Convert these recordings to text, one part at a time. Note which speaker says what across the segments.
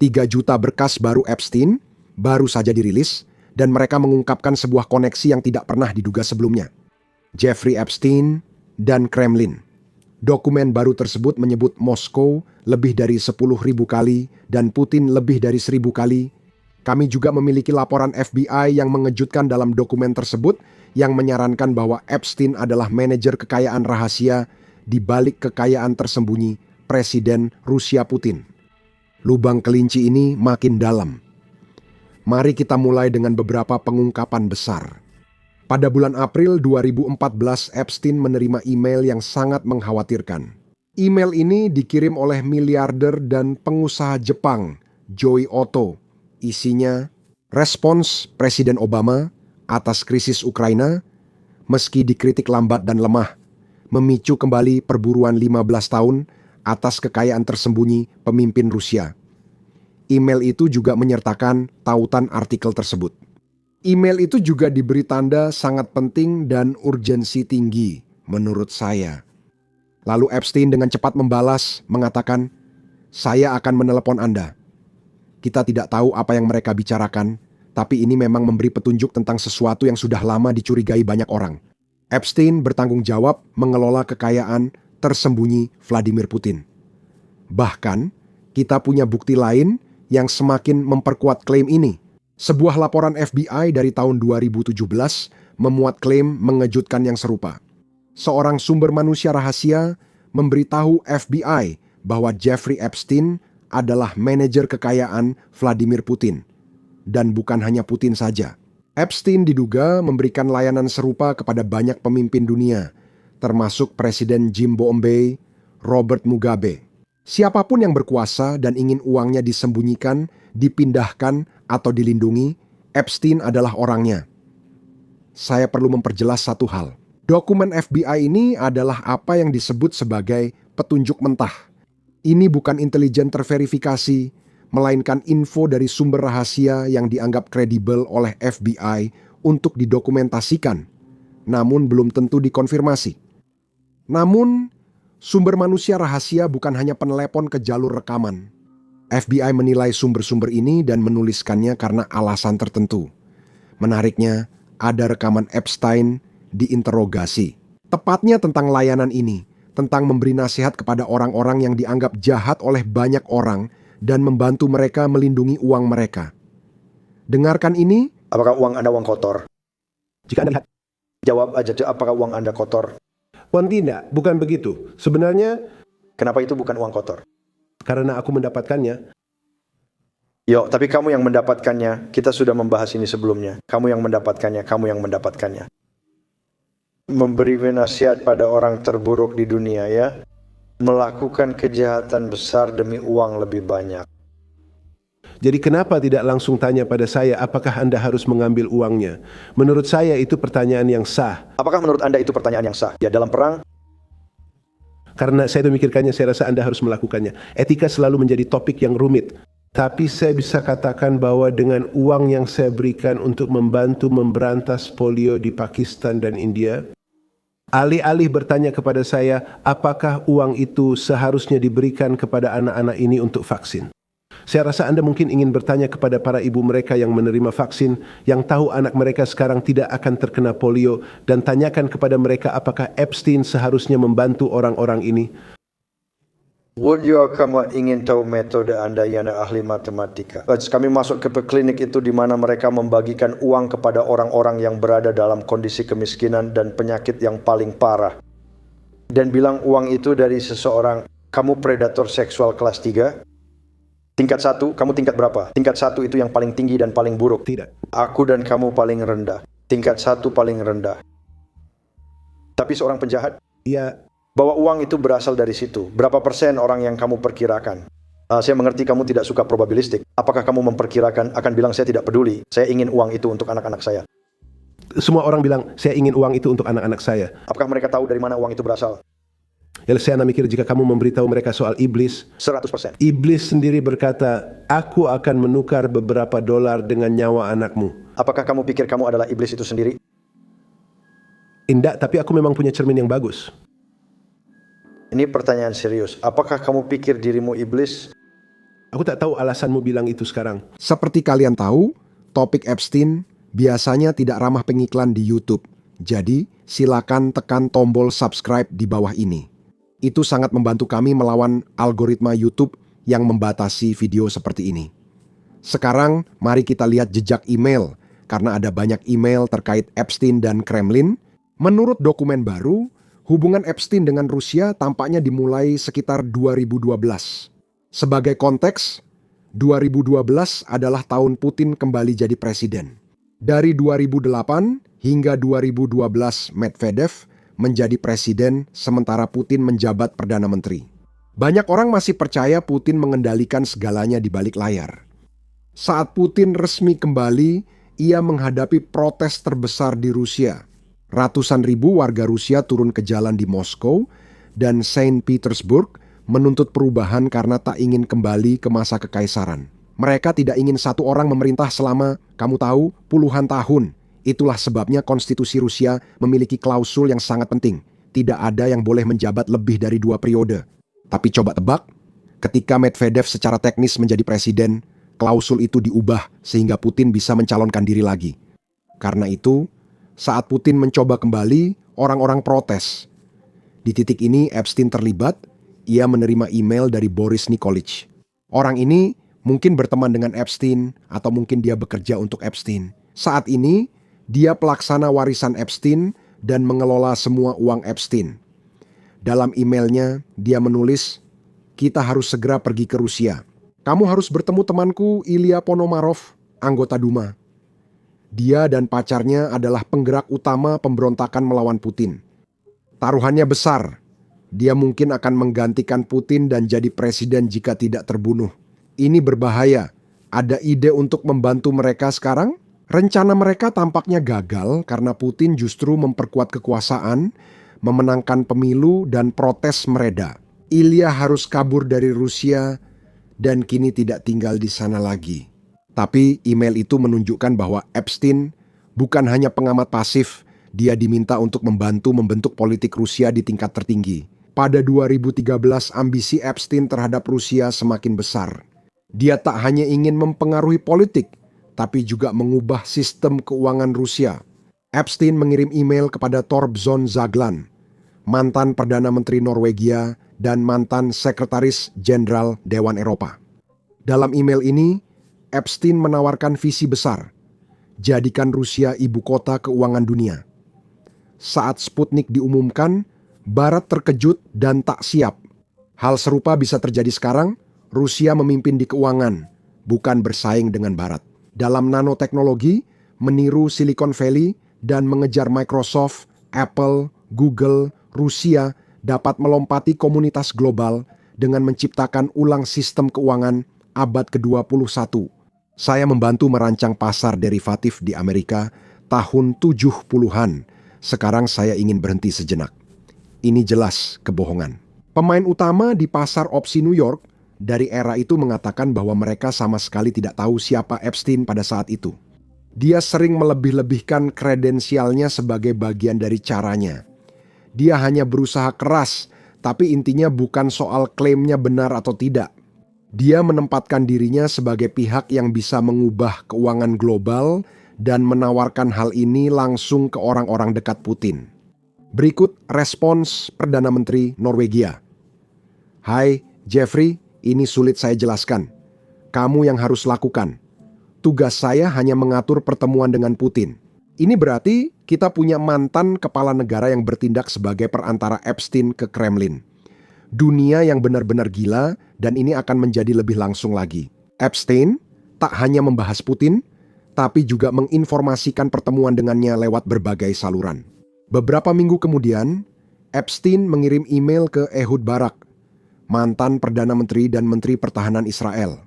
Speaker 1: 3 juta berkas baru Epstein baru saja dirilis dan mereka mengungkapkan sebuah koneksi yang tidak pernah diduga sebelumnya. Jeffrey Epstein dan Kremlin. Dokumen baru tersebut menyebut Moskow lebih dari 10.000 kali dan Putin lebih dari 1.000 kali. Kami juga memiliki laporan FBI yang mengejutkan dalam dokumen tersebut yang menyarankan bahwa Epstein adalah manajer kekayaan rahasia di balik kekayaan tersembunyi Presiden Rusia Putin. Lubang kelinci ini makin dalam. Mari kita mulai dengan beberapa pengungkapan besar. Pada bulan April 2014, Epstein menerima email yang sangat mengkhawatirkan. Email ini dikirim oleh miliarder dan pengusaha Jepang, Joi Otto. Isinya, respons Presiden Obama atas krisis Ukraina, meski dikritik lambat dan lemah, memicu kembali perburuan 15 tahun atas kekayaan tersembunyi pemimpin Rusia. Email itu juga menyertakan tautan artikel tersebut. Email itu juga diberi tanda sangat penting dan urgensi tinggi, menurut saya. Lalu Epstein dengan cepat membalas, mengatakan, "Saya akan menelepon Anda. Kita tidak tahu apa yang mereka bicarakan, tapi ini memang memberi petunjuk tentang sesuatu yang sudah lama dicurigai banyak orang." Epstein bertanggung jawab mengelola kekayaan tersembunyi Vladimir Putin. Bahkan, kita punya bukti lain yang semakin memperkuat klaim ini. Sebuah laporan FBI dari tahun 2017 memuat klaim mengejutkan yang serupa. Seorang sumber manusia rahasia memberitahu FBI bahwa Jeffrey Epstein adalah manajer kekayaan Vladimir Putin. Dan bukan hanya Putin saja. Epstein diduga memberikan layanan serupa kepada banyak pemimpin dunia, termasuk Presiden Zimbabwe, Robert Mugabe. Siapapun yang berkuasa dan ingin uangnya disembunyikan, dipindahkan, atau dilindungi, Epstein adalah orangnya. Saya perlu memperjelas satu hal. Dokumen FBI ini adalah apa yang disebut sebagai petunjuk mentah. Ini bukan intelijen terverifikasi, melainkan info dari sumber rahasia yang dianggap kredibel oleh FBI untuk didokumentasikan, namun belum tentu dikonfirmasi. Namun, sumber manusia rahasia bukan hanya penelepon ke jalur rekaman. FBI menilai sumber-sumber ini dan menuliskannya karena alasan tertentu. Menariknya, ada rekaman Epstein diinterogasi. Tepatnya tentang layanan ini, tentang memberi nasihat kepada orang-orang yang dianggap jahat oleh banyak orang dan membantu mereka melindungi uang mereka. Dengarkan ini.
Speaker 2: Apakah uang Anda uang kotor? Jika Anda lihat, jawab aja, apakah uang Anda kotor?
Speaker 3: Tidak, bukan begitu. Sebenarnya,
Speaker 2: kenapa itu bukan uang kotor?
Speaker 3: Karena aku mendapatkannya.
Speaker 2: Yo, tapi kamu yang mendapatkannya. Kita sudah membahas ini sebelumnya. Kamu yang mendapatkannya, kamu yang mendapatkannya. Memberi nasihat pada orang terburuk di dunia, ya. Melakukan kejahatan besar demi uang lebih banyak.
Speaker 3: Jadi kenapa tidak langsung tanya pada saya, apakah Anda harus mengambil uangnya? Menurut saya itu pertanyaan yang sah.
Speaker 2: Apakah menurut Anda itu pertanyaan yang sah? Ya, dalam perang.
Speaker 3: Karena saya memikirkannya, saya rasa Anda harus melakukannya. Etika selalu menjadi topik yang rumit. Tapi saya bisa katakan bahwa dengan uang yang saya berikan untuk membantu memberantas polio di Pakistan dan India, alih-alih bertanya kepada saya, apakah uang itu seharusnya diberikan kepada anak-anak ini untuk vaksin? Saya rasa Anda mungkin ingin bertanya kepada para ibu mereka yang menerima vaksin, yang tahu anak mereka sekarang tidak akan terkena polio, dan tanyakan kepada mereka apakah Epstein seharusnya membantu orang-orang ini.
Speaker 2: Would you kamu ingin tahu metode Anda yang ahli matematika? Kami masuk ke klinik itu di mana mereka membagikan uang kepada orang-orang yang berada dalam kondisi kemiskinan dan penyakit yang paling parah. Dan bilang uang itu dari seseorang, kamu predator seksual kelas 3? Tingkat 1, kamu tingkat berapa? Tingkat 1 itu yang paling tinggi dan paling buruk.
Speaker 3: Tidak.
Speaker 2: Aku dan kamu paling rendah. Tingkat 1 paling rendah. Tapi seorang penjahat?
Speaker 3: Ya.
Speaker 2: Bahwa uang itu berasal dari situ. Berapa persen orang yang kamu perkirakan? Saya mengerti kamu tidak suka probabilistik. Apakah kamu memperkirakan akan bilang saya tidak peduli, saya ingin uang itu untuk anak-anak saya?
Speaker 3: Semua orang bilang saya ingin uang itu untuk anak-anak saya.
Speaker 2: Apakah mereka tahu dari mana uang itu berasal?
Speaker 3: Ya, saya mikir jika kamu memberitahu mereka soal iblis,
Speaker 2: 100%.
Speaker 3: Iblis sendiri berkata, aku akan menukar beberapa dolar dengan nyawa anakmu.
Speaker 2: Apakah kamu pikir kamu adalah iblis itu sendiri?
Speaker 3: Tidak, tapi aku memang punya cermin yang bagus.
Speaker 2: Ini pertanyaan serius. Apakah kamu pikir dirimu iblis?
Speaker 3: Aku tak tahu alasanmu bilang itu sekarang.
Speaker 1: Seperti kalian tahu, topik Epstein biasanya tidak ramah pengiklan di YouTube. Jadi, silakan tekan tombol subscribe di bawah ini. Itu sangat membantu kami melawan algoritma YouTube yang membatasi video seperti ini. Sekarang, mari kita lihat jejak email, karena ada banyak email terkait Epstein dan Kremlin. Menurut dokumen baru, hubungan Epstein dengan Rusia tampaknya dimulai sekitar 2012. Sebagai konteks, 2012 adalah tahun Putin kembali jadi presiden. Dari 2008 hingga 2012 Medvedev menjadi presiden sementara Putin menjabat Perdana Menteri. Banyak orang masih percaya Putin mengendalikan segalanya di balik layar. Saat Putin resmi kembali, ia menghadapi protes terbesar di Rusia. Ratusan ribu warga Rusia turun ke jalan di Moskow dan Saint Petersburg menuntut perubahan karena tak ingin kembali ke masa kekaisaran. Mereka tidak ingin satu orang memerintah selama, kamu tahu, puluhan tahun. Itulah sebabnya konstitusi Rusia memiliki klausul yang sangat penting. Tidak ada yang boleh menjabat lebih dari 2 periode. Tapi coba tebak, ketika Medvedev secara teknis menjadi presiden, klausul itu diubah sehingga Putin bisa mencalonkan diri lagi. Karena itu, saat Putin mencoba kembali, orang-orang protes. Di titik ini Epstein terlibat. Ia menerima email dari Boris Nikolic. Orang ini mungkin berteman dengan Epstein atau mungkin dia bekerja untuk Epstein. Saat ini, dia pelaksana warisan Epstein dan mengelola semua uang Epstein. Dalam emailnya, dia menulis, "Kita harus segera pergi ke Rusia. Kamu harus bertemu temanku Ilya Ponomarov, anggota Duma. Dia dan pacarnya adalah penggerak utama pemberontakan melawan Putin. Taruhannya besar. Dia mungkin akan menggantikan Putin dan jadi presiden jika tidak terbunuh. Ini berbahaya. Ada ide untuk membantu mereka sekarang?" Rencana mereka tampaknya gagal karena Putin justru memperkuat kekuasaan, memenangkan pemilu dan protes mereda. Ilya harus kabur dari Rusia dan kini tidak tinggal di sana lagi. Tapi email itu menunjukkan bahwa Epstein bukan hanya pengamat pasif, dia diminta untuk membantu membentuk politik Rusia di tingkat tertinggi. Pada 2013 ambisi Epstein terhadap Rusia semakin besar. Dia tak hanya ingin mempengaruhi politik, tapi juga mengubah sistem keuangan Rusia. Epstein mengirim email kepada Thorbjørn Jagland, mantan Perdana Menteri Norwegia dan mantan Sekretaris Jenderal Dewan Eropa. Dalam email ini, Epstein menawarkan visi besar, jadikan Rusia ibu kota keuangan dunia. Saat Sputnik diumumkan, Barat terkejut dan tak siap. Hal serupa bisa terjadi sekarang, Rusia memimpin di keuangan, bukan bersaing dengan Barat. Dalam nanoteknologi, meniru Silicon Valley dan mengejar Microsoft, Apple, Google, Rusia dapat melompati komunitas global dengan menciptakan ulang sistem keuangan abad ke-21. Saya membantu merancang pasar derivatif di Amerika tahun 70-an. Sekarang saya ingin berhenti sejenak. Ini jelas kebohongan. Pemain utama di pasar opsi New York dari era itu mengatakan bahwa mereka sama sekali tidak tahu siapa Epstein pada saat itu. Dia sering melebih-lebihkan kredensialnya sebagai bagian dari caranya. Dia hanya berusaha keras, tapi intinya bukan soal klaimnya benar atau tidak. Dia menempatkan dirinya sebagai pihak yang bisa mengubah keuangan global dan menawarkan hal ini langsung ke orang-orang dekat Putin. Berikut respons Perdana Menteri Norwegia. "Hai, Jeffrey, ini sulit saya jelaskan. Kamu yang harus lakukan. Tugas saya hanya mengatur pertemuan dengan Putin. Ini berarti kita punya mantan kepala negara yang bertindak sebagai perantara Epstein ke Kremlin. Dunia yang benar-benar gila dan ini akan menjadi lebih langsung lagi. Epstein tak hanya membahas Putin, tapi juga menginformasikan pertemuan dengannya lewat berbagai saluran. Beberapa minggu kemudian, Epstein mengirim email ke Ehud Barak, mantan Perdana Menteri dan Menteri Pertahanan Israel.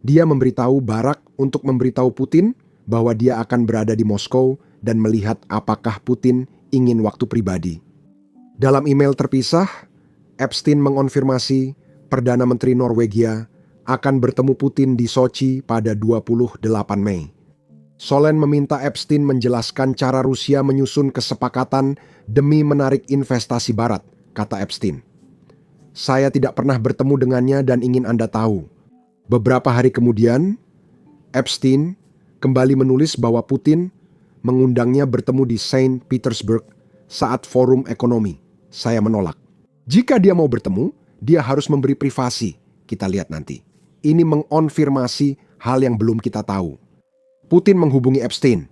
Speaker 1: Dia memberitahu Barak untuk memberitahu Putin bahwa dia akan berada di Moskow dan melihat apakah Putin ingin waktu pribadi. Dalam email terpisah, Epstein mengonfirmasi Perdana Menteri Norwegia akan bertemu Putin di Sochi pada 28 Mei. Solen meminta Epstein menjelaskan cara Rusia menyusun kesepakatan demi menarik investasi Barat, kata Epstein. "Saya tidak pernah bertemu dengannya dan ingin Anda tahu. Beberapa hari kemudian, Epstein kembali menulis bahwa Putin mengundangnya bertemu di Saint Petersburg saat forum ekonomi. Saya menolak. Jika dia mau bertemu, dia harus memberi privasi. Kita lihat nanti. Ini mengonfirmasi hal yang belum kita tahu. Putin menghubungi Epstein.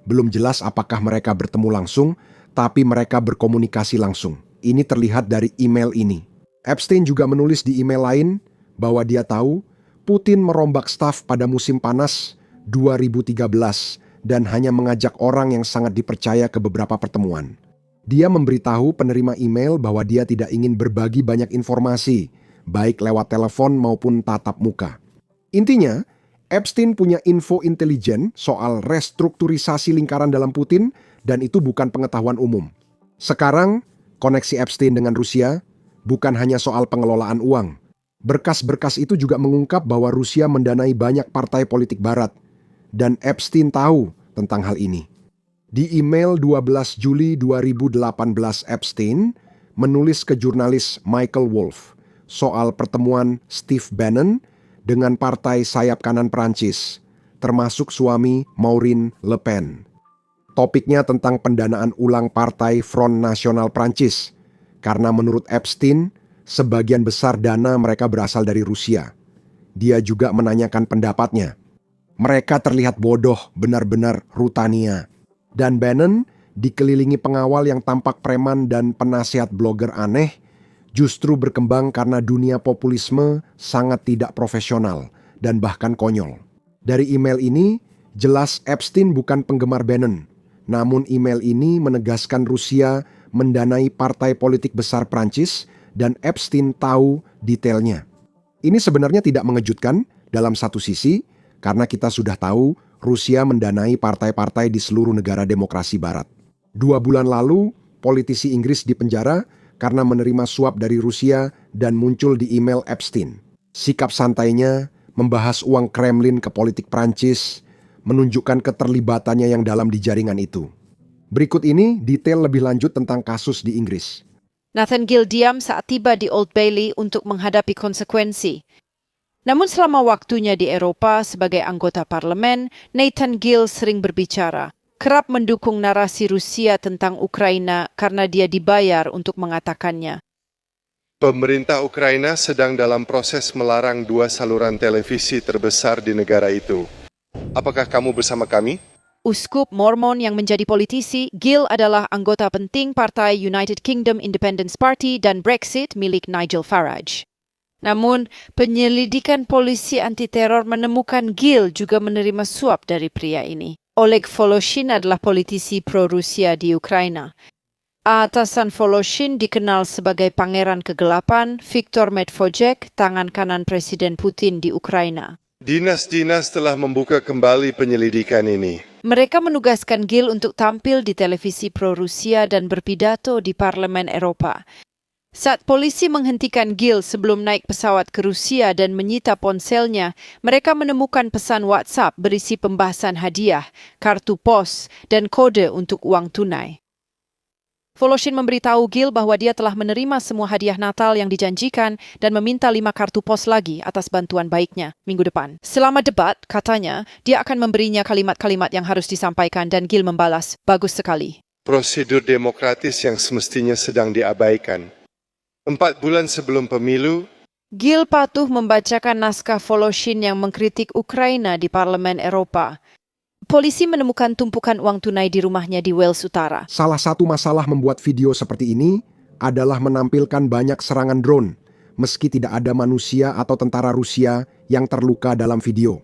Speaker 1: Belum jelas apakah mereka bertemu langsung, tapi mereka berkomunikasi langsung. Ini terlihat dari email ini. Epstein juga menulis di email lain bahwa dia tahu Putin merombak staf pada musim panas 2013 dan hanya mengajak orang yang sangat dipercaya ke beberapa pertemuan. Dia memberitahu penerima email bahwa dia tidak ingin berbagi banyak informasi, baik lewat telepon maupun tatap muka. Intinya, Epstein punya info intelijen soal restrukturisasi lingkaran dalam Putin dan itu bukan pengetahuan umum. Sekarang, koneksi Epstein dengan Rusia bukan hanya soal pengelolaan uang. Berkas-berkas itu juga mengungkap bahwa Rusia mendanai banyak partai politik barat dan Epstein tahu tentang hal ini. Di email 12 Juli 2018 Epstein menulis ke jurnalis Michael Wolff soal pertemuan Steve Bannon dengan partai sayap kanan Prancis, termasuk suami Marine Le Pen. Topiknya tentang pendanaan ulang partai Front National Prancis, karena menurut Epstein, sebagian besar dana mereka berasal dari Rusia. Dia juga menanyakan pendapatnya. Mereka terlihat bodoh, benar-benar rutania. Dan Bannon dikelilingi pengawal yang tampak preman dan penasihat blogger aneh, justru berkembang karena dunia populisme sangat tidak profesional dan bahkan konyol. Dari email ini, jelas Epstein bukan penggemar Bannon. Namun email ini menegaskan Rusia mendanai partai politik besar Prancis dan Epstein tahu detailnya. Ini sebenarnya tidak mengejutkan dalam satu sisi, karena kita sudah tahu Rusia mendanai partai-partai di seluruh negara demokrasi barat. 2 bulan lalu, politisi Inggris dipenjara karena menerima suap dari Rusia dan muncul di email Epstein. Sikap santainya membahas uang Kremlin ke politik Prancis, menunjukkan keterlibatannya yang dalam di jaringan itu. Berikut ini detail lebih lanjut tentang kasus di Inggris.
Speaker 4: Nathan Gill diam saat tiba di Old Bailey untuk menghadapi konsekuensi. Namun selama waktunya di Eropa sebagai anggota parlemen, Nathan Gill sering berbicara, kerap mendukung narasi Rusia tentang Ukraina karena dia dibayar untuk mengatakannya.
Speaker 5: Pemerintah Ukraina sedang dalam proses melarang 2 saluran televisi terbesar di negara itu. Apakah kamu bersama kami?
Speaker 4: Uskup Mormon yang menjadi politisi, Gill adalah anggota penting partai United Kingdom Independence Party dan Brexit milik Nigel Farage. Namun, penyelidikan polisi anti-teror menemukan Gill juga menerima suap dari pria ini. Oleg Voloshin adalah politisi pro-Rusia di Ukraina. Atasan Voloshin dikenal sebagai Pangeran Kegelapan, Viktor Medvedchuk, tangan kanan Presiden Putin di Ukraina.
Speaker 5: Dinas-dinas telah membuka kembali penyelidikan ini.
Speaker 4: Mereka menugaskan Gill untuk tampil di televisi pro-Rusia dan berpidato di Parlemen Eropa. Saat polisi menghentikan Gill sebelum naik pesawat ke Rusia dan menyita ponselnya, mereka menemukan pesan WhatsApp berisi pembahasan hadiah, kartu pos, dan kode untuk uang tunai. Voloshin memberitahu Gill bahwa dia telah menerima semua hadiah Natal yang dijanjikan dan meminta 5 kartu pos lagi atas bantuan baiknya minggu depan. Selama debat, katanya, dia akan memberinya kalimat-kalimat yang harus disampaikan dan Gill membalas, bagus sekali.
Speaker 5: Prosedur demokratis yang semestinya sedang diabaikan. 4 bulan sebelum pemilu,
Speaker 4: Gill patuh membacakan naskah Voloshin yang mengkritik Ukraina di Parlemen Eropa. Polisi menemukan tumpukan uang tunai di rumahnya di Wales Utara.
Speaker 1: Salah satu masalah membuat video seperti ini adalah menampilkan banyak serangan drone, meski tidak ada manusia atau tentara Rusia yang terluka dalam video.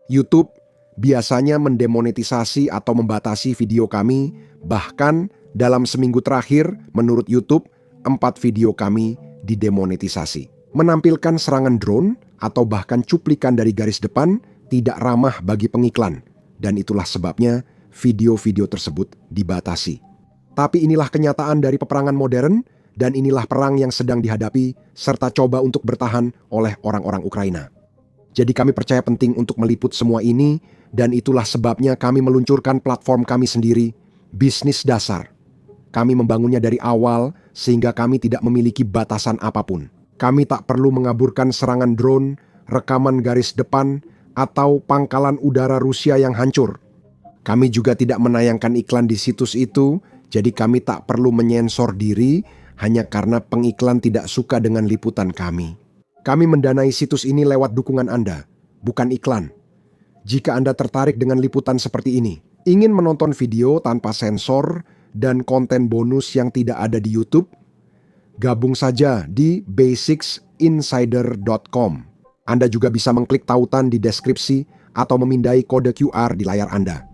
Speaker 1: YouTube biasanya mendemonetisasi atau membatasi video kami, bahkan dalam seminggu terakhir, menurut YouTube, 4 video kami didemonetisasi. Menampilkan serangan drone atau bahkan cuplikan dari garis depan tidak ramah bagi pengiklan. Dan itulah sebabnya video-video tersebut dibatasi. Tapi inilah kenyataan dari peperangan modern dan inilah perang yang sedang dihadapi serta coba untuk bertahan oleh orang-orang Ukraina. Jadi kami percaya penting untuk meliput semua ini dan itulah sebabnya kami meluncurkan platform kami sendiri, Bisnis Dasar. Kami membangunnya dari awal sehingga kami tidak memiliki batasan apapun. Kami tak perlu mengaburkan serangan drone, rekaman garis depan, atau pangkalan udara Rusia yang hancur. Kami juga tidak menayangkan iklan di situs itu, jadi kami tak perlu menyensor diri hanya karena pengiklan tidak suka dengan liputan kami. Kami mendanai situs ini lewat dukungan Anda, bukan iklan. Jika Anda tertarik dengan liputan seperti ini, ingin menonton video tanpa sensor dan konten bonus yang tidak ada di YouTube, gabung saja di basicsinsider.com. Anda juga bisa mengklik tautan di deskripsi atau memindai kode QR di layar Anda.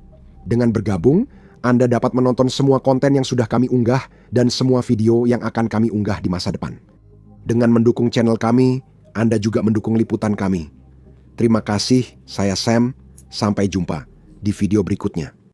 Speaker 1: Dengan bergabung, Anda dapat menonton semua konten yang sudah kami unggah dan semua video yang akan kami unggah di masa depan. Dengan mendukung channel kami, Anda juga mendukung liputan kami. Terima kasih, saya Sam. Sampai jumpa di video berikutnya.